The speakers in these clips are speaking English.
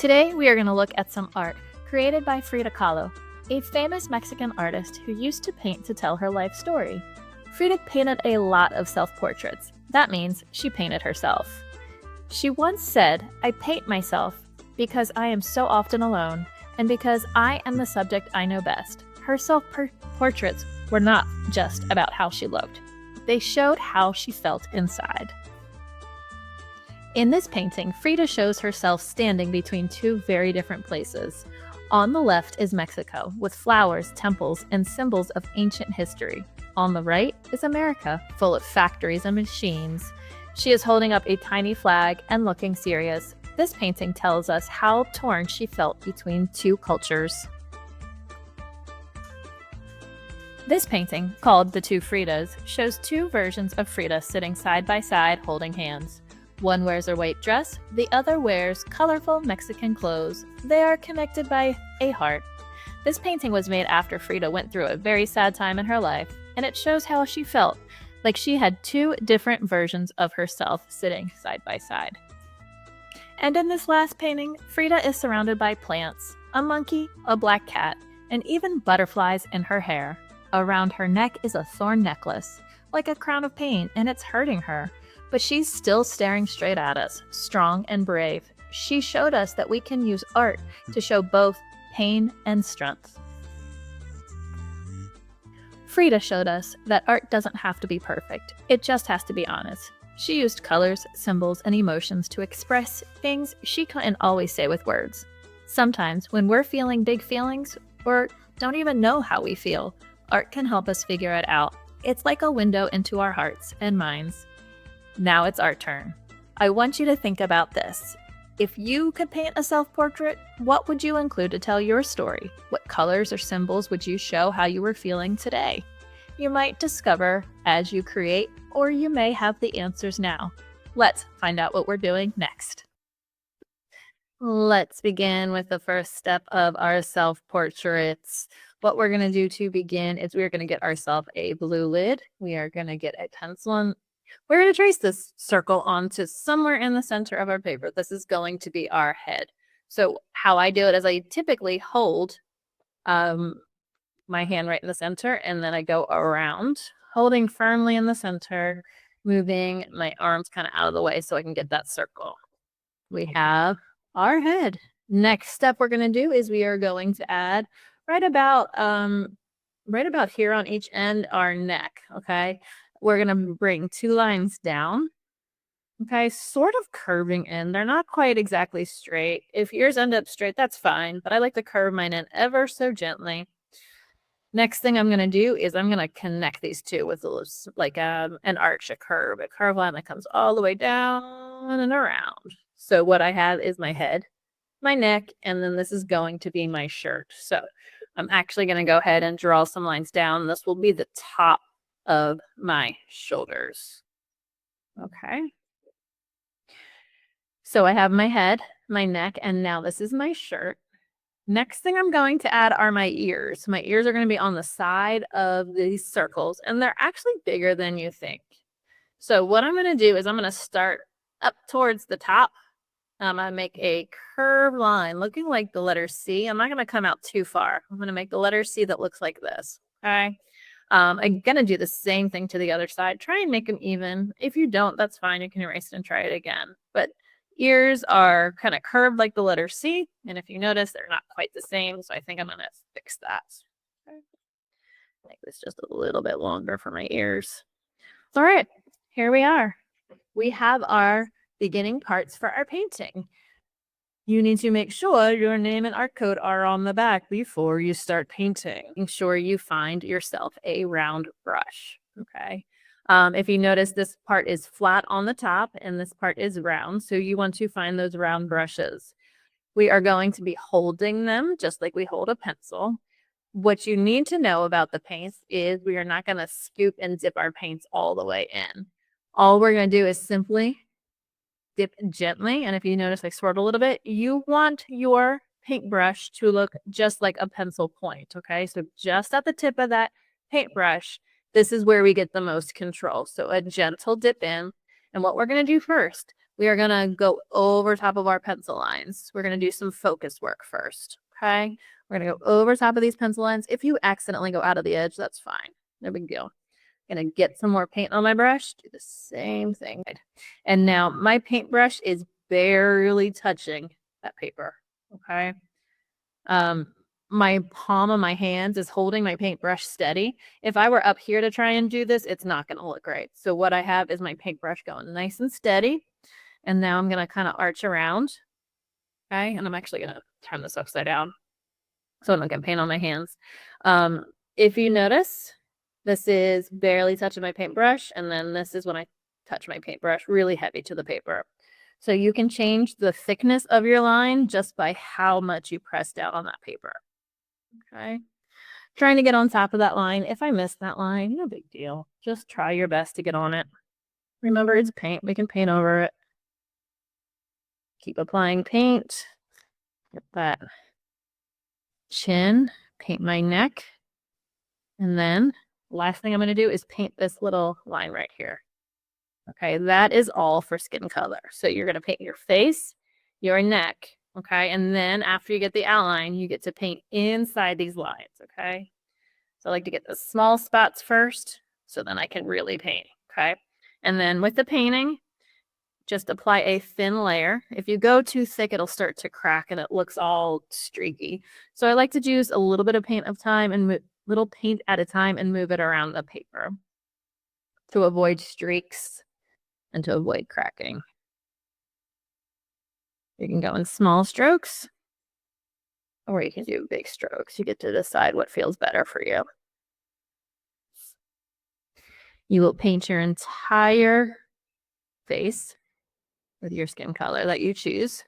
Today, we are going to look at some art created by Frida Kahlo, a famous Mexican artist who used to paint to tell her life story. Frida painted a lot of self-portraits. That means she painted herself. She once said, "I paint myself because I am so often alone, and because I am the subject I know best." Her self-portraits were not just about how she looked. They showed how she felt inside. In this painting, Frida shows herself standing between two very different places. On the left is Mexico, with flowers, temples, and symbols of ancient history. On the right is America, full of factories and machines. She is holding up a tiny flag and looking serious. This painting tells us how torn she felt between two cultures. This painting, called The Two Fridas, shows two versions of Frida sitting side by side holding hands. One wears a white dress, the other wears colorful Mexican clothes. They are connected by a heart. This painting was made after Frida went through a very sad time in her life, and it shows how she felt, like she had two different versions of herself sitting side by side. And in this last painting, Frida is surrounded by plants, a monkey, a black cat, and even butterflies in her hair. Around her neck is a thorn necklace, like a crown of pain, and it's hurting her. But she's still staring straight at us, strong and brave. She showed us that we can use art to show both pain and strength. Frida showed us that art doesn't have to be perfect. It just has to be honest. She used colors, symbols, and emotions to express things she couldn't always say with words. Sometimes, when we're feeling big feelings or don't even know how we feel, art can help us figure it out. It's like a window into our hearts and minds. Now it's our turn. I want you to think about this. If you could paint a self-portrait, what would you include to tell your story? What colors or symbols would you show how you were feeling today? You might discover as you create, or you may have the answers now. Let's find out what we're doing next. Let's begin with the first step of our self-portraits. What we're going to do to begin is we're going to get ourselves a blue lid. We are going to get a pencil and we're going to trace this circle onto somewhere in the center of our paper. This is going to be our head. So how I do it is I typically hold my hand right in the center, and then I go around, holding firmly in the center, moving my arms kind of out of the way so I can get that circle. We have our head. Next step we're going to do is we are going to add right about here on each end our neck, okay? We're going to bring two lines down, okay, sort of curving in. They're not quite exactly straight. If yours end up straight, that's fine, but I like to curve mine in ever so gently. Next thing I'm going to do is I'm going to connect these two with an arch, a curve line that comes all the way down and around. So what I have is my head, my neck, and then this is going to be my shirt. So I'm actually going to go ahead and draw some lines down. This will be the top of my shoulders. Okay. So I have my head, my neck, and now this is my shirt. Next thing I'm going to add are my ears. My ears are going to be on the side of these circles, and they're actually bigger than you think. So what I'm going to do is I'm going to start up towards the top. I'm going to make a curved line looking like the letter C. I'm not going to come out too far. I'm going to make the letter C that looks like this. Okay. I'm going to do the same thing to the other side. Try and make them even. If you don't, that's fine. You can erase it and try it again. But ears are kind of curved like the letter C. And if you notice, they're not quite the same. So I think I'm going to fix that. Okay. Make this just a little bit longer for my ears. All right, here we are. We have our beginning parts for our painting. You need to make sure your name and art code are on the back before you start painting. Make sure you find yourself a round brush, okay? If you notice, this part is flat on the top and this part is round, so you want to find those round brushes. We are going to be holding them just like we hold a pencil. What you need to know about the paints is we are not going to scoop and dip our paints all the way in. All we're going to do is simply dip gently, and if you notice I swirled a little bit, you want your paintbrush to look just like a pencil point, okay? So just at the tip of that paintbrush, this is where we get the most control. So a gentle dip in, and what we're going to do first, we are gonna go over top of our pencil lines. We're gonna do some focus work first, okay? We're gonna go over top of these pencil lines. If you accidentally go out of the edge, that's fine. No big deal. Gonna get some more paint on my brush, do the same thing. And now my paintbrush is barely touching that paper, okay? My palm of my hands is holding my paintbrush steady. If I were up here to try and do this, it's not gonna look right. So what I have is my paintbrush going nice and steady. And now I'm gonna kind of arch around, okay? And I'm actually gonna turn this upside down so I don't get paint on my hands. If you notice, this is barely touching my paintbrush, and then this is when I touch my paintbrush really heavy to the paper. So you can change the thickness of your line just by how much you press down on that paper. Okay. Trying to get on top of that line. If I miss that line, no big deal. Just try your best to get on it. Remember, it's paint. We can paint over it. Keep applying paint. Get that chin. Paint my neck. And then last thing I'm going to do is paint this little line right here. Okay, that is all for skin color. So you're going to paint your face, your neck, okay? And then after you get the outline, you get to paint inside these lines, okay? So I like to get the small spots first so then I can really paint, okay? And then with the painting, just apply a thin layer. If you go too thick, it'll start to crack and it looks all streaky. So I like to use a little bit of paint of time and little paint at a time and move it around the paper to avoid streaks and to avoid cracking. You can go in small strokes or you can do big strokes. You get to decide what feels better for you. You will paint your entire face with your skin color that you choose.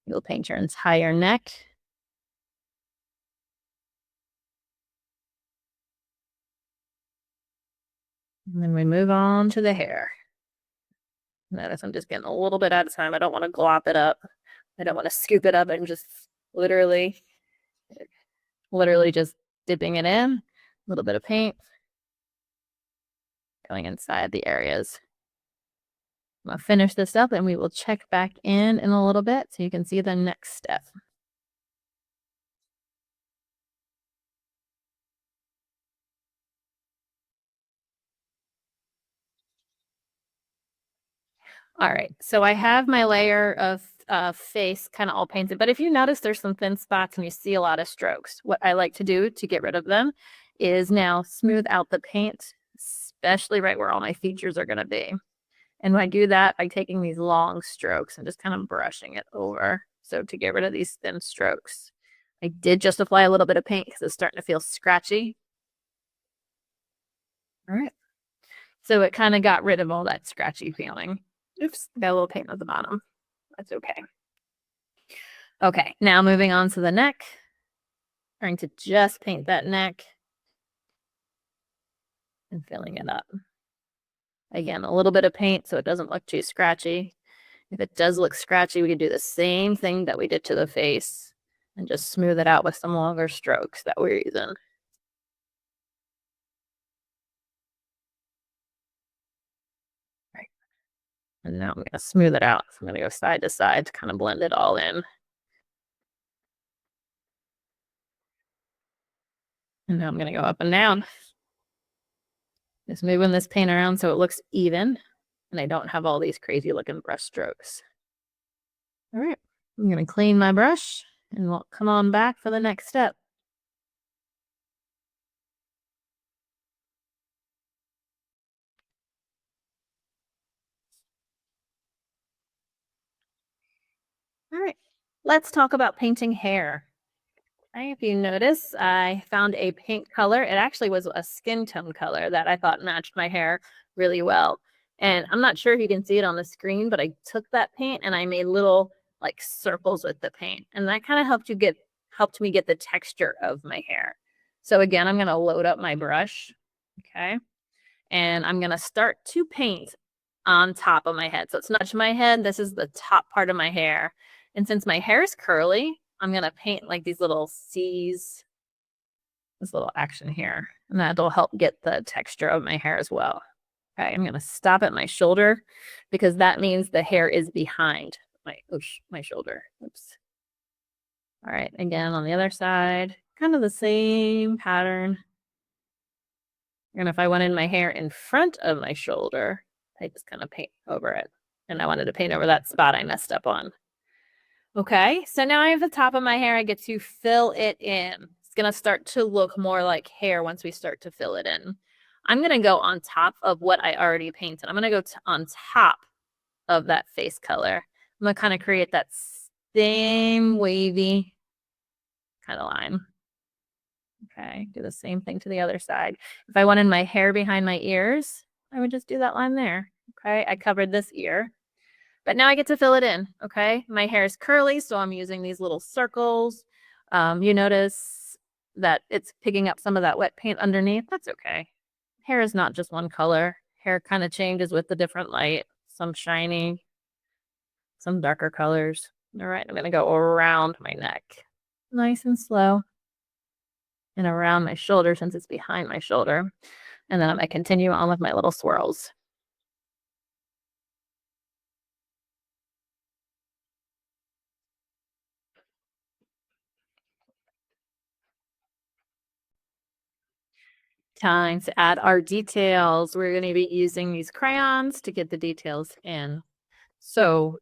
You'll paint your entire neck. And then we move on to the hair. Notice I'm just getting a little bit at a time. I don't want to glop it up. I don't want to scoop it up and just literally just dipping it in. A little bit of paint going inside the areas. I'm going to finish this up and we will check back in a little bit so you can see the next step. All right, so I have my layer of face kind of all painted, but if you notice there's some thin spots and you see a lot of strokes, what I like to do to get rid of them is now smooth out the paint, especially right where all my features are going to be. And I do that by taking these long strokes and just kind of brushing it over. So to get rid of these thin strokes, I did just apply a little bit of paint because it's starting to feel scratchy. All right. So it kind of got rid of all that scratchy feeling. Oops, got a little paint at the bottom. That's okay. Okay, now moving on to the neck. Trying to just paint that neck and filling it up. Again, a little bit of paint so it doesn't look too scratchy. If it does look scratchy, we can do the same thing that we did to the face and just smooth it out with some longer strokes that we're using. Right. And now I'm going to smooth it out. So I'm going to go side to side to kind of blend it all in. And now I'm going to go up and down. Just moving this paint around so it looks even and I don't have all these crazy looking brush strokes. All right, I'm going to clean my brush and we'll come on back for the next step. All right, let's talk about painting hair. If you notice, I found a paint color. It actually was a skin tone color that I thought matched my hair really well. And I'm not sure if you can see it on the screen, but I took that paint and I made little like circles with the paint. And that kind of helped me get the texture of my hair. So again, I'm going to load up my brush. Okay. And I'm going to start to paint on top of my head. So it's not my head. This is the top part of my hair. And since my hair is curly, I'm going to paint like these little C's, this little action here. And that'll help get the texture of my hair as well. Okay, I'm gonna stop at my shoulder because that means the hair is behind my shoulder. Oops. All right, again on the other side, kind of the same pattern. And if I wanted my hair in front of my shoulder, I just kind of paint over it. And I wanted to paint over that spot I messed up on. Okay, so now I have the top of my hair. I get to fill it in. It's going to start to look more like hair once we start to fill it in. I'm going to go on top of what I already painted. I'm going to go on top of that face color. I'm going to kind of create that same wavy kind of line. Okay, do the same thing to the other side. If I wanted my hair behind my ears, I would just do that line there. Okay, I covered this ear. But now I get to fill it in, okay? My hair is curly, so I'm using these little circles. You notice that it's picking up some of that wet paint underneath. That's okay. Hair is not just one color. Hair kind of changes with the different light. Some shiny, some darker colors. All right, I'm going to go around my neck. Nice and slow. And around my shoulder since it's behind my shoulder. And then I'm going to continue on with my little swirls. Time to add our details. We're going to be using these crayons to get the details in. So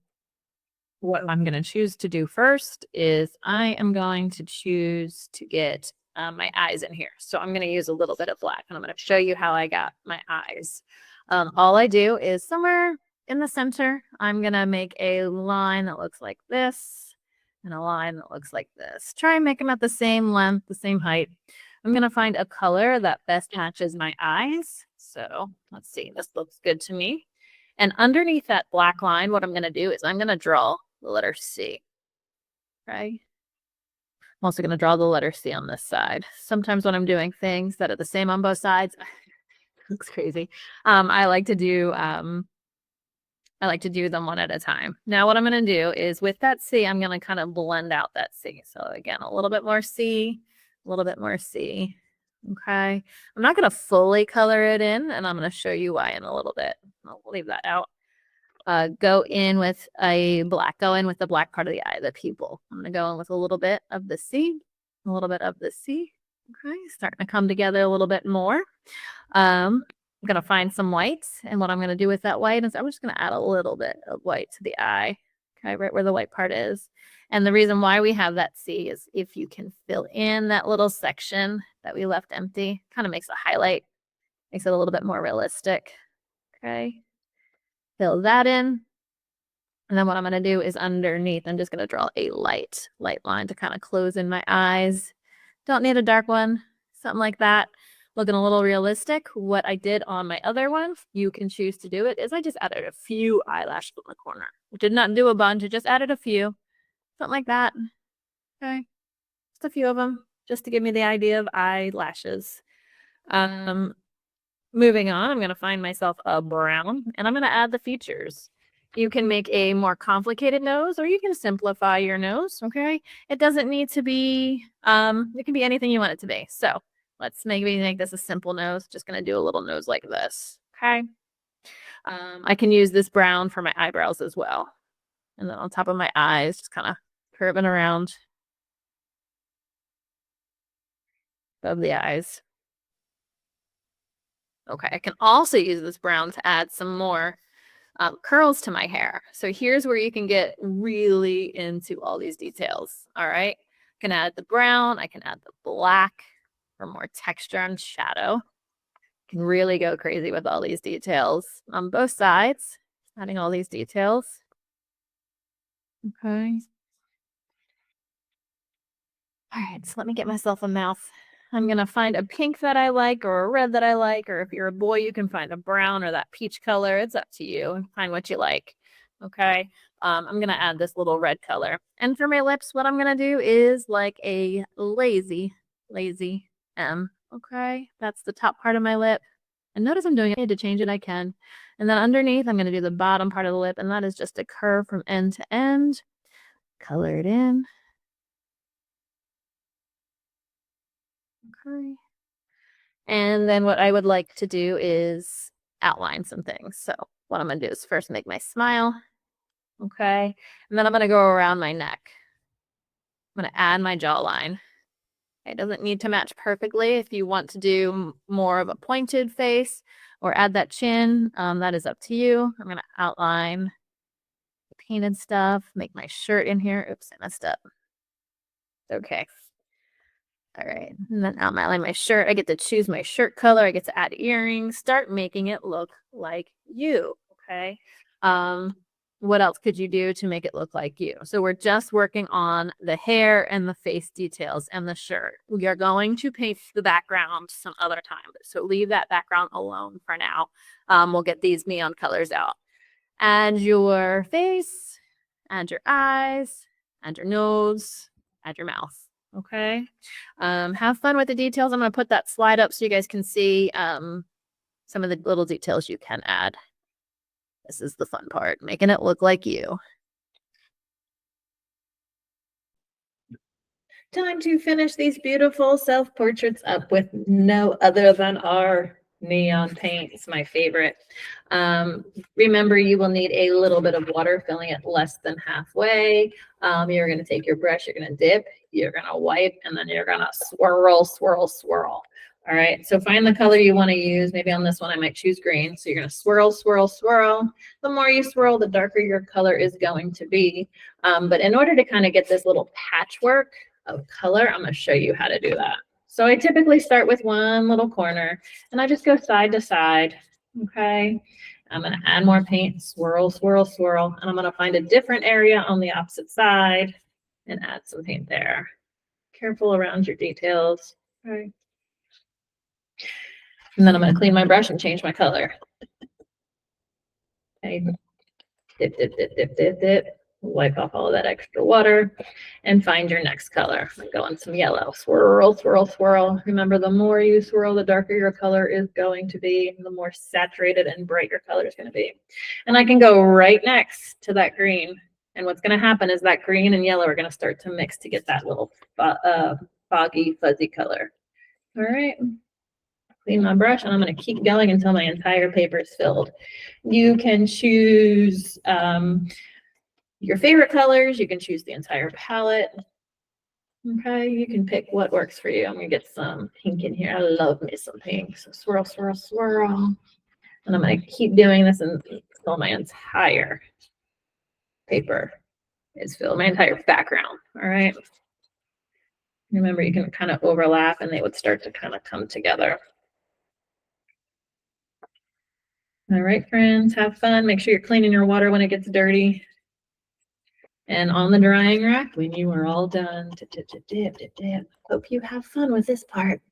what I'm going to choose to do first is I am going to choose to get my eyes in here. So I'm going to use a little bit of black and I'm going to show you how I got my eyes. All I do is somewhere in the center, I'm going to make a line that looks like this and a line that looks like this. Try and make them at the same length, the same height. I'm going to find a color that best matches my eyes. So let's see, this looks good to me. And underneath that black line, what I'm going to do is I'm going to draw the letter C. Okay. I'm also going to draw the letter C on this side. Sometimes when I'm doing things that are the same on both sides, it looks crazy. I like to do them one at a time. Now what I'm going to do is with that C, I'm going to kind of blend out that C. So again, a little bit more C, a little bit more C. Okay. I'm not going to fully color it in, and I'm going to show you why in a little bit. I'll leave that out. Go in with the black part of the eye, the pupil. I'm going to go in with a little bit of the C, a little bit of the C. Okay, starting to come together a little bit more. I'm going to find some whites, and what I'm going to do with that white is I'm just going to add a little bit of white to the eye, okay, right where the white part is. And the reason why we have that C is if you can fill in that little section that we left empty, kind of makes a highlight, makes it a little bit more realistic. Okay. Fill that in. And then what I'm going to do is underneath, I'm just going to draw a light line to kind of close in my eyes. Don't need a dark one, something like that. Looking a little realistic. What I did on my other one, you can choose to do it, is I just added a few eyelashes in the corner. I did not do a bunch, I just added a few. Something like that. Okay. Just a few of them, just to give me the idea of eyelashes. Moving on, I'm going to find myself a brown, and I'm going to add the features. You can make a more complicated nose, or you can simplify your nose, okay? It doesn't need to be, it can be anything you want it to be. So let's maybe make this a simple nose. Just going to do a little nose like this, okay? I can use this brown for my eyebrows as well. And then on top of my eyes, just kind of curving around above the eyes. Okay, I can also use this brown to add some more curls to my hair. So here's where you can get really into all these details. All right. I can add the brown. I can add the black for more texture and shadow. Can really go crazy with all these details on both sides. Adding all these details. Okay. All right, so let me get myself a mouth. I'm going to find a pink that I like or a red that I like, or if you're a boy, you can find a brown or that peach color. It's up to you. Find what you like. Okay. I'm going to add this little red color. And for my lips, what I'm going to do is like a lazy M. Okay. That's the top part of my lip. And notice I'm doing it. If I need to change it, I can. And then underneath, I'm going to do the bottom part of the lip, and that is just a curve from end to end. Color it in. Okay. And then what I would like to do is outline some things. So what I'm going to do is first make my smile. Okay. And then I'm going to go around my neck. I'm going to add my jawline. It doesn't need to match perfectly. If you want to do more of a pointed face or add that chin, that is up to you. I'm going to outline the painted stuff, make my shirt in here. Oops, I messed up. Okay. All right. And then outline my shirt. I get to choose my shirt color. I get to add earrings. Start making it look like you. Okay. What else could you do to make it look like you? So we're just working on the hair and the face details and the shirt. We are going to paint the background some other time. So leave that background alone for now. We'll get these neon colors out. Add your face, add your eyes, add your nose, add your mouth. Okay. Have fun with the details. I'm going to put that slide up so you guys can see some of the little details you can add. This is the fun part, making it look like you. Time to finish these beautiful self-portraits up with no other than our neon paint. It's my favorite. Remember, you will need a little bit of water, filling it less than halfway. You're going to take your brush, you're going to dip, you're going to wipe, and then you're going to swirl, swirl, swirl. All right, so find the color you want to use. Maybe on this one, I might choose green. So you're going to swirl, swirl, swirl. The more you swirl, the darker your color is going to be. But in order to kind of get this little patchwork of color, I'm going to show you how to do that. So I typically start with one little corner, and I just go side to side. Okay, I'm going to add more paint, swirl, swirl, swirl, and I'm going to find a different area on the opposite side and add some paint there. Careful around your details. Okay. And then I'm going to clean my brush and change my color. Okay. Dip, dip, dip, dip, dip, dip. Wipe off all of that extra water and find your next color. I'm going to go on some yellow. Swirl, swirl, swirl. Remember, the more you swirl, the darker your color is going to be, the more saturated and bright your color is going to be. And I can go right next to that green. And what's going to happen is that green and yellow are going to start to mix to get that little foggy, fuzzy color. All right. Clean my brush, and I'm going to keep going until my entire paper is filled. You can choose your favorite colors. You can choose the entire palette. Okay, you can pick what works for you. I'm going to get some pink in here. I love me some pink. So swirl, swirl, swirl. And I'm going to keep doing this until my entire paper is filled, my entire background. All right. Remember, you can kind of overlap, and they would start to kind of come together. All right, friends, have fun. Make sure you're cleaning your water when it gets dirty. And on the drying rack when you are all done. Dip, dip, dip, dip, dip, dip. Hope you have fun with this part.